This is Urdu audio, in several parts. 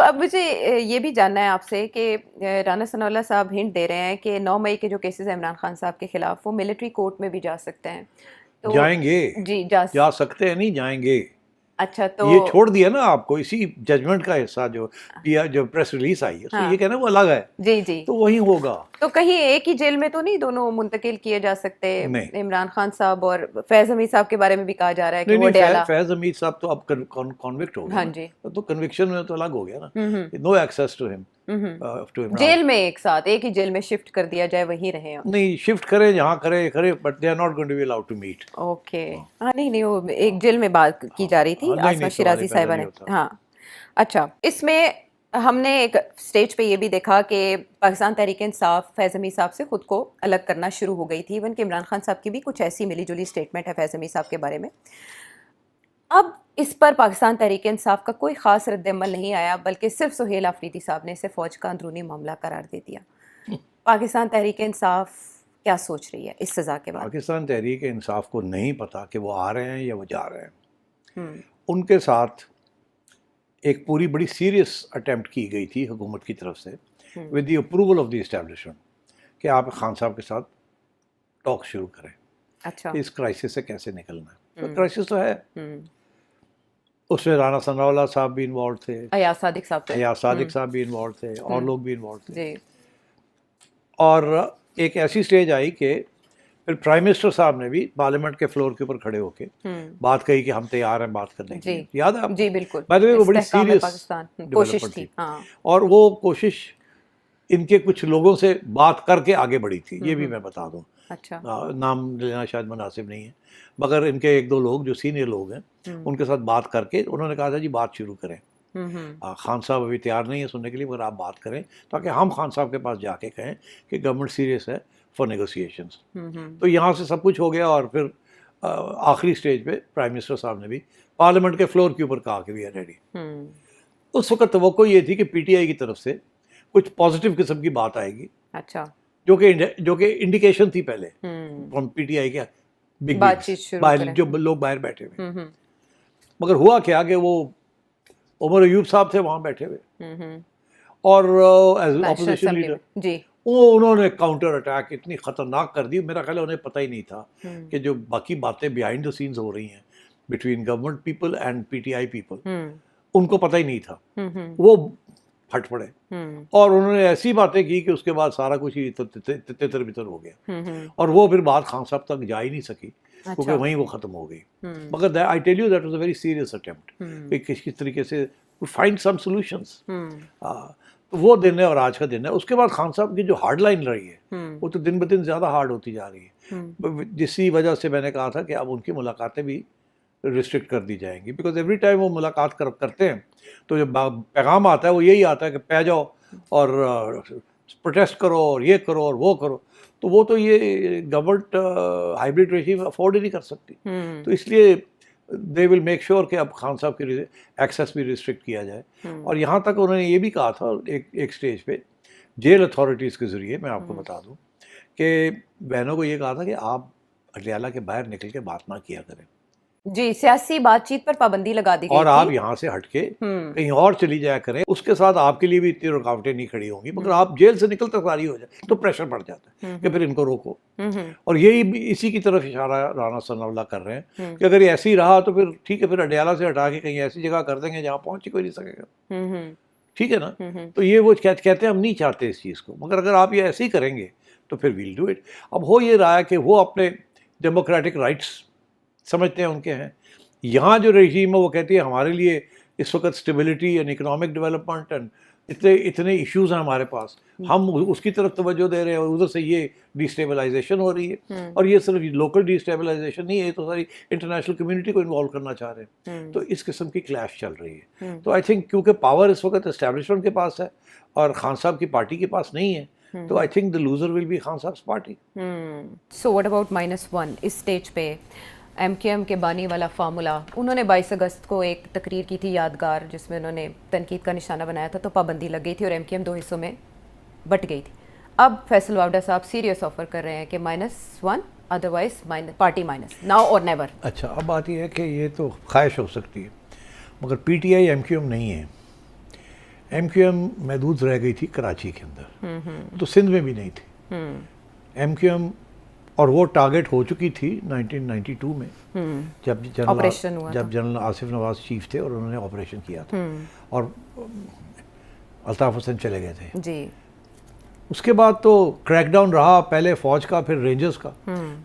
اب مجھے یہ بھی جاننا ہے آپ سے کہ رانا ثناء اللہ صاحب ہنٹ دے رہے ہیں کہ 9 مئی کے جو کیسز ہیں عمران خان صاحب کے خلاف وہ ملٹری کورٹ میں بھی جا سکتے ہیں. تو جائیں گے. جی جا سکتے ہیں نہیں, جائیں گے. اچھا تو یہ چھوڑ دیا نا آپ کو, اسی ججمنٹ کا حصہ جو پریس ریلیز آئی ہے اس میں یہ کہنا وہ الگ ہے, جی جی, تو وہی ہوگا. تو کہیں ایک ہی جیل میں تو نہیں دونوں منتقل کیے جا سکتے؟ نہیں, عمران خان صاحب اور فیض حمید صاحب کے بارے میں بھی کہا جا رہا ہے کہ وہ نہیں, فیض حمید صاحب تو اب کنوکٹ ہو گیا. ہاں جی, تو کنوکشن میں تو الگ ہو گیا نا, نو ایکسیس ٹو ہم. جیل میں ایک ساتھ ایک ہی جیل میں شفٹ کر دیا جائے, وہیں رہے. نہیں, شفٹ کرے جہاں کرے, but they are not going to be allowed to meet. Okay, ہاں نہیں وہ ایک جیل میں بات کی جا رہی تھی آسما شیرازی صاحبہ نے. ہاں اچھا, اس میں ہم نے ایک سٹیج پہ یہ بھی دیکھا کہ پاکستان تحریک انصاف فیض حمید صاحب سے خود کو الگ کرنا شروع ہو گئی تھی. ایون کہ عمران خان صاحب کی بھی کچھ ایسی ملی جلی اسٹیٹمنٹ ہے فیض حمید صاحب کے بارے میں. اب اس پر پاکستان تحریک انصاف کا کوئی خاص رد عمل نہیں آیا, بلکہ صرف سہیل آفریدی صاحب نے اسے فوج کا اندرونی معاملہ قرار دے دیا. پاکستان تحریک انصاف کیا سوچ رہی ہے اس سزا کے بعد؟ پاکستان تحریک انصاف کو نہیں پتا کہ وہ آ رہے ہیں یا وہ جا رہے ہیں. ان کے ساتھ ایک پوری بڑی سیریس اٹیمپٹ کی گئی تھی حکومت کی طرف سے with the approval of the establishment کہ آپ خان صاحب کے ساتھ ٹاک شروع کریں. اچھا, اس کرائسس سے کیسے نکلنا ہے. کرائسس تو ہے, اس میں رانا ثناء اللہ صاحب بھی انوالو تھے, ایاز صادق صاحب بھی انوالو تھے, اور لوگ بھی انوالو تھے. جی, اور ایک ایسی سٹیج آئی کہ پھر پرائم منسٹر صاحب نے بھی پارلیمنٹ کے فلور کے اوپر کھڑے ہو کے بات کہی کہ ہم تیار ہیں بات کرنے کے لیے. یاد ہے آپ؟ جی بالکل. وہ بڑی سیریس کوشش تھی, اور وہ کوشش ان کے کچھ لوگوں سے بات کر کے آگے بڑھی تھی, یہ بھی میں بتا دوں. اچھا, نام لینا شاید مناسب نہیں ہے, مگر ان کے ایک دو لوگ جو سینئر لوگ ہیں ان کے ساتھ بات کر کے انہوں نے کہا تھا جی بات شروع کریں. خان صاحب ابھی تیار نہیں ہے سننے کے لیے, مگر آپ بات کریں تاکہ ہم خان صاحب کے پاس جا کے کہیں کہ گورنمنٹ سیریس ہے فار نیگوسیشنز. تو یہاں سے سب کچھ ہو گیا, اور پھر آخری سٹیج پہ پرائم منسٹر صاحب نے بھی پارلیمنٹ کے فلور کے اوپر کہا کہ وی آر ریڈی. اس وقت توقع یہ تھی کہ پی ٹی آئی کی طرف سے کچھ پازیٹیو قسم کی بات آئے گی. اچھا, جو کہ انڈیکیشن تھی پہلے فرام پی ٹی آئی کے جو لوگ باہر بیٹھے ہوئے. مگر ہوا کیا کہ وہ عمر ایوب صاحب تھے وہاں بیٹھے ہوئے, اور اپوزیشن لیڈر انہوں نے کاؤنٹر اٹیک اتنی خطرناک کر دی, میرا خیال ہے انہیں پتہ ہی نہیں تھا کہ جو باقی باتیں بیہائنڈ دا سینز ہو رہی ہیں between government people and P T I people, ان کو پتہ ہی نہیں تھا. وہ پھٹ پڑے اور انہوں نے ایسی باتیں کی کہ اس کے بعد سارا کچھ ہی تتر بتر ہو گیا, اور وہ پھر بات خان صاحب تک جا ہی نہیں سکی کیونکہ وہیں وہ ختم ہو گئی. مگر I tell you that was a very serious attempt کہ کس طریقے سے فائنڈ سم سولوشنس. تو وہ دن ہے اور آج کا دن ہے. اس کے بعد خان صاحب کی جو ہارڈ لائن رہی ہے وہ تو دن بدن زیادہ ہارڈ ہوتی جا رہی ہے, جسی وجہ سے میں نے کہا تھا کہ اب ان کی ملاقاتیں بھی ریسٹرکٹ کر دی جائیں گی. بیکاز ایوری ٹائم وہ ملاقات کرتے ہیں تو جو پیغام آتا ہے وہ یہی آتا ہے کہ پہ جاؤ اور پروٹیسٹ کرو اور یہ کرو اور وہ کرو. تو وہ تو یہ گورنمنٹ ہائیبریڈ ریجیم افورڈ ہی نہیں کر سکتی. تو اس لیے دے ول میک شیور کہ اب خان صاحب کی ایکسیس بھی ریسٹرکٹ کیا جائے. اور یہاں تک انہوں نے یہ بھی کہا تھا ایک سٹیج پہ جیل اتھارٹیز کے ذریعے, میں آپ کو بتا دوں کہ بہنوں کو یہ کہا تھا کہ آپ اڈیالہ کے باہر نکل کے بات نہ کیا کریں. جی, سیاسی بات چیت پر پابندی لگا دی گئی اور آپ یہاں سے ہٹ کے کہیں اور چلی جایا کریں. اس کے ساتھ آپ کے لیے بھی اتنی رکاوٹیں نہیں کھڑی ہوں گی, مگر آپ جیل سے نکلتے ساری ہو جائے تو پریشر بڑھ جاتا ہے کہ پھر ان کو روکو. اور یہی اسی کی طرف اشارہ رانا ثناء اللہ کر رہے ہیں کہ اگر یہ ایسے ہی رہا تو پھر ٹھیک ہے, پھر اڈیالہ سے ہٹا کے کہیں ایسی جگہ کر دیں گے جہاں پہنچ ہی کوئی نہیں سکے گا. ٹھیک ہے نا. تو یہ وہ کہتے ہیں ہم نہیں چاہتے اس چیز کو, مگر اگر آپ یہ ایسے ہی کریں گے تو پھر ویل ڈو اٹ. اب ہو یہ رہا ہے کہ وہ اپنے ڈیموکریٹک رائٹس سمجھتے ہیں ان کے ہیں. یہاں جو رجیم ہے وہ کہتی ہے ہمارے لیے اس وقت stability and economic development and اتنے ایشوز ہیں ہمارے پاس, ہم اس کی طرف توجہ دے رہے ہیں, اور ادھر سے یہ ڈی اسٹیبلائزیشن ہو رہی ہے. اور یہ صرف لوکل ڈی اسٹیبلائزیشن نہیں ہے, یہ تو ساری انٹرنیشنل کمیونٹی کو انوالو کرنا چاہ رہے ہیں. تو اس قسم کی کلیش چل رہی ہے. تو آئی تھنک کیونکہ پاور اس وقت اسٹیبلشمنٹ کے پاس ہے اور خان صاحب کی پارٹی کے پاس نہیں ہے, تو I think the loser will be Khan صاحب پارٹی. سو واٹ اباؤٹ -1 اس سٹیج پہ ایم کیو ایم کے بانی والا فارمولا, انہوں نے 22 اگست کو ایک تقریر کی تھی یادگار, جس میں انہوں نے تنقید کا نشانہ بنایا تھا, تو پابندی لگ گئی تھی اور ایم کیو ایم 2 حصوں میں بٹ گئی تھی. اب فیصل واوڈہ صاحب سیریس آفر کر رہے ہیں کہ -1 ادروائز پارٹی مائنس ناؤ اور نیور. اچھا, اب بات یہ ہے کہ یہ تو خواہش ہو سکتی ہے, مگر P T I M Q M نہیں ہے. ایم کیو ایم محدود رہ گئی تھی کراچی کے اندر, تو سندھ میں بھی نہیں تھی ایم کیو ایم, اور وہ ٹارگٹ ہو چکی تھی 1992 میں جب جنرل آصف نواز چیف تھے اور انہوں نے آپریشن کیا تھا اور الطاف حسین چلے گئے تھے جی. اس کے بعد تو کریک ڈاؤن رہا, پہلے فوج کا پھر رینجرز کا,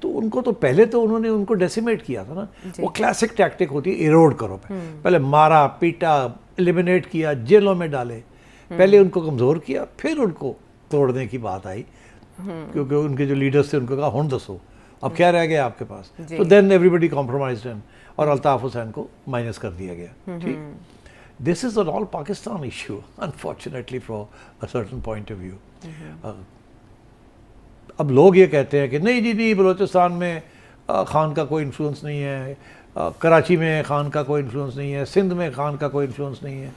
تو ان کو تو پہلے تو انہوں نے ان کو ڈیسیمیٹ کیا تھا نا. وہ کلاسک ٹیکٹک ہوتی ہے ایروڈ کرو, پہلے مارا پیٹا ایلیمینیٹ کیا, جیلوں میں ڈالے, پہلے ان کو کمزور کیا, پھر ان کو توڑنے کی بات آئی کیونکہ ان کے جو لیڈرز تھے ان کو کہا ہون دسو اب کیا رہ گیا آپ کے پاس, تو دین ایوری بڈی کمپرومائزڈ اور الطاف حسین کو مائنس کر دیا گیا. ٹھیک, this is an all Pakistan issue, unfortunately from a certain point of view. اب لوگ یہ کہتے ہیں کہ نہیں جی نہیں, بلوچستان میں خان کا کوئی انفلوئنس نہیں ہے, کراچی میں خان کا کوئی انفلوئنس نہیں ہے, سندھ میں خان کا کوئی انفلوئنس نہیں ہے,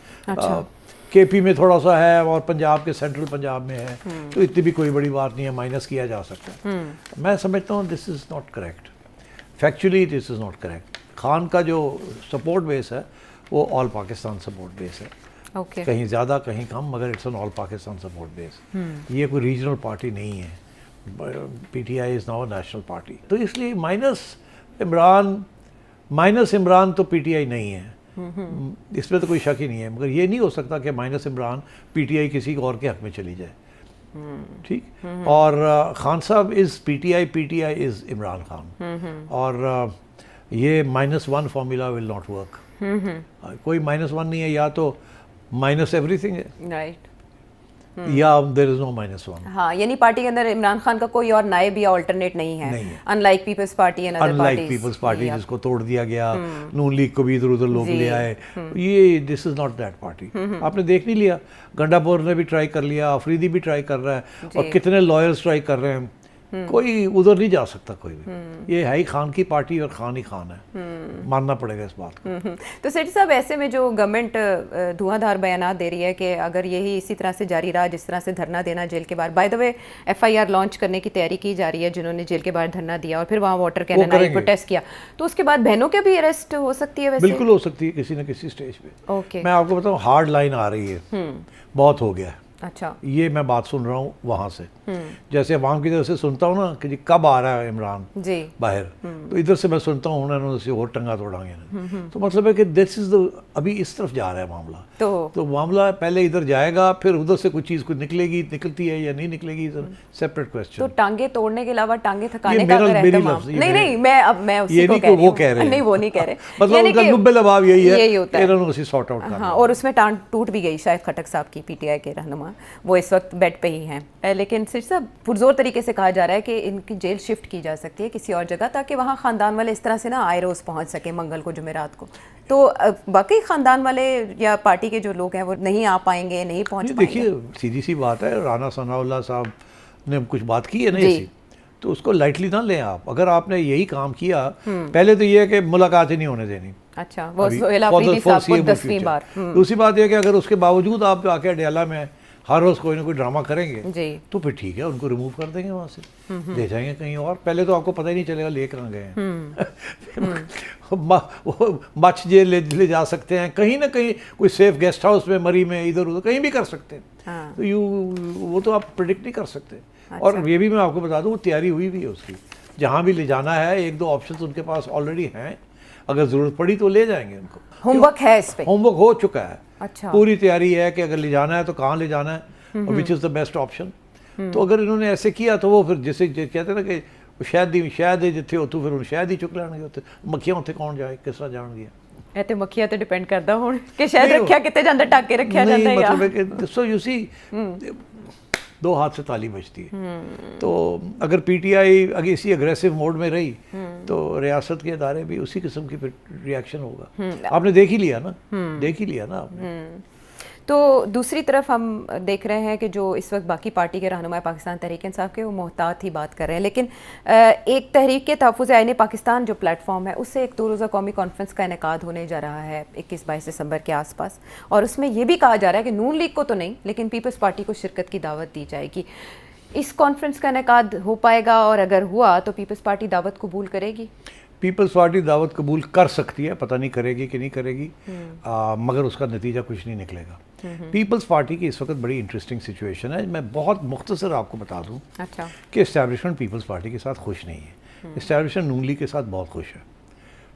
کے پی میں تھوڑا سا ہے اور پنجاب کے سینٹرل پنجاب میں ہے, تو اتنی بھی کوئی بڑی بات نہیں ہے, مائنس کیا جا سکتا ہے. میں سمجھتا ہوں this is not correct, factually this is not correct. Khan کا جو سپورٹ بیس ہے وہ آل پاکستان سپورٹ بیس ہے, کہیں زیادہ کہیں کم, مگر it's an all Pakistan support base. یہ کوئی ریجنل پارٹی نہیں ہے, P T I is now national party. تو اس لیے مائنس عمران تو پی ٹی آئی نہیں ہے, اس میں تو کوئی شک ہی نہیں ہے. مگر یہ نہیں ہو سکتا کہ مائنس عمران پی ٹی آئی کسی اور کے حق میں چلی جائے. ٹھیک, اور خان صاحب از پی ٹی آئی از عمران خان, اور یہ -1 فارمولا ول ناٹ ورک. کوئی -1 نہیں ہے, یا تو مائنس ایوری تھنگ ہے, رائٹ, یا دیر از نو -1. ہاں, یعنی پارٹی کے اندر عمران خان کا کوئی اور نائب یا آلٹرنیٹ نہیں ہے, unlike Peoples Party and other parties. Peoples Party جس کو توڑ دیا گیا, نون لیگ کو بھی ادھر ادھر لوگ لے آئے, یہ دس از ناٹ دیٹ پارٹی. آپ نے دیکھ نہیں لیا, گنڈا پور نے بھی ٹرائی کر لیا, آفریدی بھی ٹرائی کر رہا ہے, اور کتنے لائرز ٹرائی کر رہے ہیں. کوئی ادھر نہیں جا سکتا کوئی بھی. یہ ہے ہی خان کی پارٹی اور خان ہی خان ہے, ماننا پڑے گا اس بات کو. تو سیٹھی صاحب, ایسے میں جو گورنمنٹ دھواں دھار بیانات دے رہی ہے کہ اگر یہی اسی طرح سے جاری رہا جس طرح سے دھرنا دینا جیل کے باہر, by the way F I R launch کرنے کی تیاری کی جا رہی ہے جنہوں نے جیل کے باہر دھرنا دیا اور پھر وہاں واٹر کینن آئی پروٹیسٹ کیا, تو اس کے بعد بہنوں کے بھی اریسٹ ہو سکتی ہے؟ ویسے بالکل ہو سکتی ہے کسی نہ کسی اسٹیج پہ. میں آپ کو بتاؤں, ہارڈ لائن آ رہی ہے, بہت ہو گیا ہے. اچھا, یہ میں بات سن رہا ہوں وہاں سے, جیسے عوام کی طرف سے سنتا ہوں نا کہ جی کب آ رہا ہے عمران جی باہر, تو ادھر سے میں سنتا ہوں انہوں نے اور ٹنگا توڑا گیا. تو مطلب ہے کہ دس از ابھی اس طرف جا رہا ہے معاملہ, تو معاملہ پہلے ادھر جائے گا, پھر ادھر سے کوئی چیز نکلے گی, نکلتی ہے یا نہیں نکلے گی, سیپریٹ کوسچن. تو ٹانگے توڑنے کے علاوہ ٹانگے تھکانے کا نہیں, میں اسی کو کہہ رہی ہوں, وہ کہہ رہے ہیں, نہیں وہ نہیں کہہ رہے, مطلب ان کا لب لباب یہی ہے کہ انہوں نے اسی سارٹ آؤٹ کرنا. اور اس میں ٹانگ ٹوٹ بھی گئی شاید خٹک صاحب کی, پی ٹی آئی کے رہنما, وہ اس وقت بیڈ پہ ہی ہیں. لیکن صرف صاحب پرزور طریقے سے کہا جا رہا ہے کہ ان کی جیل شفٹ کی جا سکتی ہے کسی اور جگہ, تاکہ وہاں خاندان والے اس طرح سے نا آئے روز پہنچ سکیں منگل کو, جمعرات کو. تو باقی خاندان والے یا پارٹی کے جو لوگ ہیں وہ نہیں آ پائیں گے, نہیں پہنچ پائیں گے. دیکھیے سیدھی سی بات ہے, رانا ثناء اللہ صاحب نے کچھ بات کی ہے نا ایسی, تو اس کو لائٹلی نہ لیں آپ. اگر آپ نے یہی کام کیا, پہلے تو یہ ہے کہ ملاقات ہی نہیں ہونے دینی. اچھا, وہ سہیل آفریدی صاحب کو 10ویں بار. دوسری بات یہ کہ اگر اس کے باوجود آپ آ کے اڈیالہ میں ہر روز کوئی نہ کوئی ڈرامہ کریں گے تو پھر ٹھیک ہے, ان کو ریموو کر دیں گے وہاں سے, لے جائیں گے کہیں اور. پہلے تو آپ کو پتہ ہی نہیں چلے گا لے کہاں گئے ہیں. مچ جیل لے جا سکتے ہیں, کہیں نہ کہیں کوئی سیف گیسٹ ہاؤس میں, مری میں, ادھر ادھر کہیں بھی کر سکتے ہیں. تو وہ تو آپ پریڈکٹ نہیں کر سکتے. اور یہ بھی میں آپ کو بتا دوں, وہ تیاری ہوئی بھی ہے اس کی, جہاں بھی لے جانا ہے 1-2 آپشنز ان کے پاس آلریڈی ہیں, اگر ضرورت پڑی تو لے جائیں گے ان کو. ہوم ورک ہے اس پہ, ہوم ورک ہو چکا ہے. اچھا, پوری تیاری ہے کہ اگر لے جانا ہے تو کہاں لے جانا ہے, وچ از دا بیسٹ آپشن. تو اگر انہوں نے ایسے کیا تو وہ پھر جیسے کہتے ہیں نا کہ شاید جتنے ہو تو پھر شاید ہی چک لینے گے, مکھیاں اتنے کون جائے, کس طرح جان گیا. تے مکھیاں تے ڈیپینڈ کردا ہون کہ شاید رکھیا کتے جاندے ٹاک کے رکھیا جاندا ہے. مطلب ہے کہ سو یو سی 2 ہاتھ سے تالی بجتی ہے. تو اگر پی ٹی آئی اگر اسی اگریسو موڈ میں رہی تو ریاست کے ادارے بھی اسی قسم کی پھر ریاکشن ہوگا. آپ نے دیکھ ہی لیا نا آپ نے. تو دوسری طرف ہم دیکھ رہے ہیں کہ جو اس وقت باقی پارٹی کے رہنما پاکستان تحریک انصاف کے, وہ محتاط ہی بات کر رہے ہیں. لیکن ایک تحریک کے تحفظ آئین پاکستان جو پلیٹ فارم ہے, اس سے ایک 2 روزہ قومی کانفرنس کا انعقاد ہونے جا رہا ہے 21-22 دسمبر کے آس پاس, اور اس میں یہ بھی کہا جا رہا ہے کہ نون لیگ کو تو نہیں لیکن پیپلز پارٹی کو شرکت کی دعوت دی جائے گی. اس کانفرنس کا انعقاد ہو پائے گا, اور اگر ہوا تو پیپلز پارٹی دعوت قبول کرے گی؟ پیپلز پارٹی دعوت قبول کر سکتی ہے, پتہ نہیں کرے گی کہ نہیں کرے گی, مگر اس کا نتیجہ کچھ نہیں نکلے گا. پیپلز پارٹی کی اس وقت بڑی انٹرسٹنگ سچویشن ہے. میں بہت مختصر آپ کو بتا دوں کہ اسٹیبلشمنٹ پیپلز پارٹی کے ساتھ خوش نہیں ہے. اسٹیبلشمنٹ نون لیگ کے ساتھ بہت خوش ہے.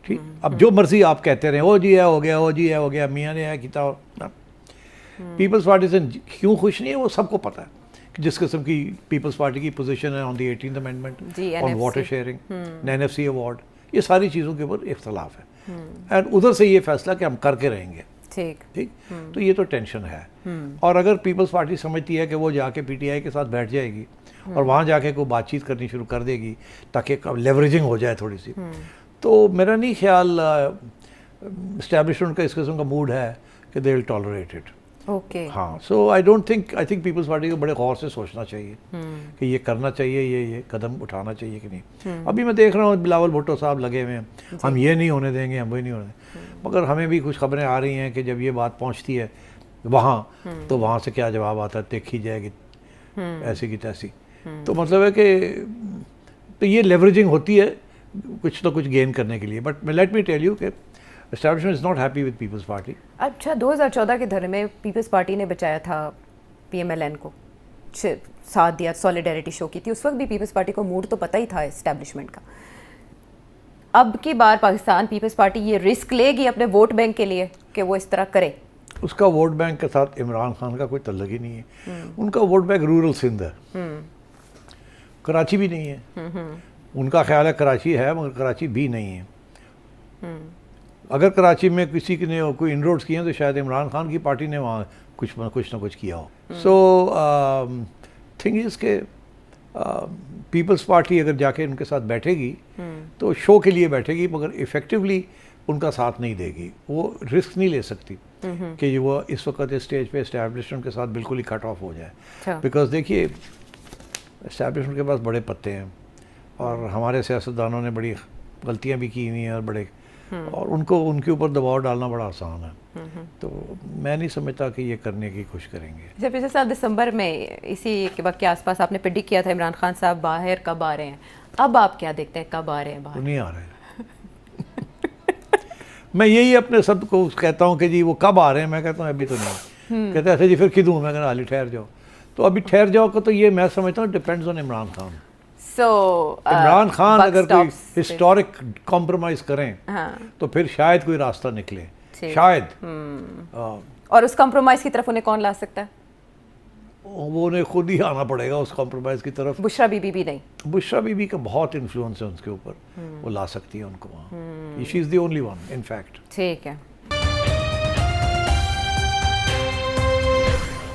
ٹھیک, اب جو مرضی آپ کہتے رہیں او جی ہے ہو گیا, او جی ہے ہو گیا, میاں نے ہے کیتا. پیپلز پارٹی سے کیوں خوش نہیں ہے وہ سب کو پتہ ہے کہ جس قسم کی پیپلز پارٹی کی پوزیشن ہے آن دی 18th امینڈمنٹ, آن واٹر شیئرنگ, NFC ایوارڈ, یہ ساری چیزوں کے اوپر اختلاف ہے. اینڈ ادھر سے یہ فیصلہ کہ ہم کر کے رہیں گے. ٹھیک, تو یہ تو ٹینشن ہے. اور اگر پیپلز پارٹی سمجھتی ہے کہ وہ جا کے PTI کے ساتھ بیٹھ جائے گی اور وہاں جا کے کوئی بات چیت کرنی شروع کر دے گی تاکہ لیوریجنگ ہو جائے تھوڑی سی, تو میرا نہیں خیال اسٹیبلشمنٹ کا اس قسم کا موڈ ہے کہ دے ول ٹالریٹ اٹ. ہاں, سو آئی تھنک پیپلز پارٹی کو بڑے غور سے سوچنا چاہیے کہ یہ کرنا چاہیے, یہ قدم اٹھانا چاہیے کہ نہیں. ابھی میں دیکھ رہا ہوں بلاول بھٹو صاحب لگے ہوئے ہیں, ہم یہ نہیں ہونے دیں گے, ہم وہی نہیں ہونے دیں گے. مگر ہمیں بھی کچھ خبریں آ رہی ہیں کہ جب یہ بات پہنچتی ہے وہاں تو وہاں سے کیا جواب آتا ہے دیکھی جائے گی ایسی کی تیسی. تو مطلب ہے کہ تو یہ لیوریجنگ ہوتی ہے کچھ نہ کچھ گین کرنے کے لیے. But let me tell you کہ establishment is not happy with Peoples Party. اچھا, 2014 کے دھرنے میں پیپلز پارٹی نے بچایا تھا PMLN کو, ساتھ دیا, سولیڈیرٹی شو کی تھی. اس وقت بھی پیپلز پارٹی کو موڈ تو پتہ ہی تھا اسٹیبلشمنٹ کا. اب کی بار پاکستان پیپلز پارٹی یہ رسک لے گی اپنے ووٹ بینک کے لیے کہ وہ اس طرح کرے؟ اس کا ووٹ بینک کے ساتھ عمران خان کا کوئی تعلق ہی نہیں ہے. ان کا ووٹ بینک رورل سندھ ہے, کراچی بھی نہیں ہے. ان کا خیال ہے کراچی ہے مگر کراچی بھی نہیں ہے. اگر کراچی میں کسی نے کوئی انروڈس کیے ہیں تو شاید عمران خان کی پارٹی نے وہاں کچھ نہ کچھ کیا ہو. سو تھنگ از کہ پیپلز پارٹی اگر جا کے ان کے ساتھ بیٹھے گی تو شو کے لیے بیٹھے گی مگر ایفیکٹولی ان کا ساتھ نہیں دے گی. وہ رسک نہیں لے سکتی کہ وہ اس وقت اسٹیج پہ اسٹیبلشمنٹ کے ساتھ بالکل ہی کٹ آف ہو جائے. بیکاز دیکھیے اسٹیبلشمنٹ کے پاس بڑے پتے ہیں اور ہمارے سیاستدانوں نے بڑی غلطیاں بھی کی ہوئی ہیں اور ان کے اوپر دباؤ ڈالنا بڑا آسان ہے. تو میں نہیں سمجھتا کہ یہ کرنے کی کوشش کریں گے. جب پچھلے سال دسمبر میں اسی کے وقت کے آس پاس آپ نے پریڈکٹ کیا تھا عمران خان صاحب باہر کب آ رہے ہیں, اب آپ کیا دیکھتے ہیں کب آ رہے ہیں باہر؟ نہیں آ رہے ہیں. میں یہی اپنے سب کو کہتا ہوں کہ جی وہ کب آ رہے ہیں, میں کہتا ہوں ابھی تو نہیں. کہتے ہیں اچھا جی پھر کدوں, میں کہتا حالی ٹھہر جاؤ. تو ابھی ٹھہر جاؤ کو تو یہ میں سمجھتا ہوں ڈپینڈز آن عمران خان. عمران خان اگر کوئی ہسٹورک کمپرومائز کریں تو پھر شاید کوئی راستہ نکلے, شاید. اور اس کمپرومائز کی طرف انہیں کون لا سکتا ہے؟ وہ انہیں خود ہی آنا پڑے گا اس کمپرومائز کی طرف. بشرا بی بی بھی نہیں؟ بشرا بی بی کا بہت انفلوئنس ہے ان کے اوپر, وہ لا سکتی ہے ان کو وہاں. She is the only one in fact. ٹھیک ہے.